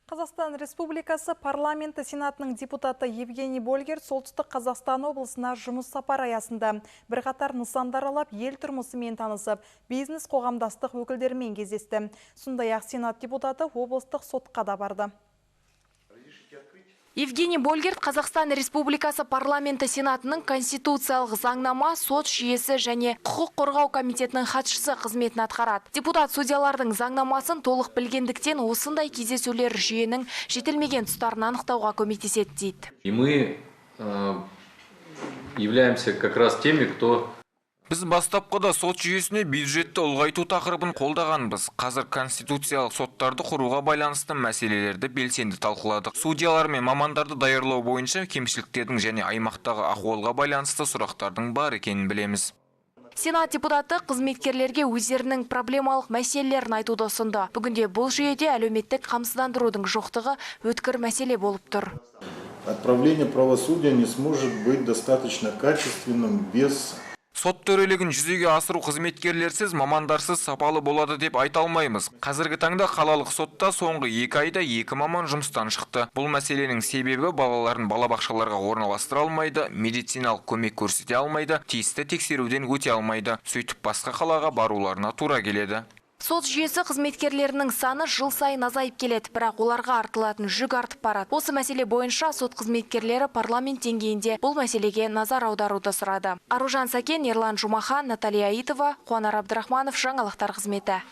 Қазақстан Республикасы парламенті сенатының депутаты Евгений Болгер солтүстік Қазақстан облысына жұмыс сапар аясында бірқатар нысандар алып, ел тұрмысымен танысып, бизнес қоғамдастық өкілдерімен кездесті. Сондай-ақ сенат депутаты облыстық сотқа да барды. Евгений Болгер Қазақстан Республикасы парламенті сенатының конституциялық заңнама, сот жүйесі және құқық қорғау комитетінің хатшысы қызметін атқарады. Депутат судьялардың заңнамасын толық білгендіктен осындай кездесулер жүйенің жетілмеген тұстарын анықтауға көмектеседі дейді. И мы являемся как раз теми, кто... Біз бастапқыда сот жүйесіне бюджетті ұлғайту тақырыбын қолдағанбыз. Қазір конституциялық соттарды құруға байланысты мәселелерді белсенді талқыладық. Судьялар мен мамандарды даярлау бойынша кемшіліктердің және аймақтағы ахуалға байланысты сұрақтардың бар екенін білеміз. Сенат депутаты қызметкерлерге өздерінің проблемалық мәселелерін айтуды ұсынды. Бүгінде бұл жүйеде әлеуметтік қамсыздандырудың жоқтығы өткір мәселе болып тұр. Отправление правосудия не сможет быть достаточно качественным без... Сот төрелігін жүзеге асыру қызметкерлерсіз, мамандарсыз сапалы болады деп айта алмаймыз. Қазіргі таңда қалалық сотта соңғы 2 айда 2 маман жұмыстан шықты. Бұл мәселенің себебі балаларын балабақшаларға орналастыра алмайды, медициналық көмек көрсете алмайды, тиісті тексеруден өте алмайды. Сөйтіп басқа қалаға баруларына тура келеді. Сот жүйесі қызметкерлерінің саны жыл сайын азайып келеді, бірақ оларға артылатын жүк артып барады. Осы мәселе бойынша сот қызметкерлері парламент деңгейінде бұл мәселеге назар аударуды сұрады. Аружан Сакен, Ерлан Жумахан, Наталья Аитова, Қуанар Абдрахманов, жаңалықтар қызметі.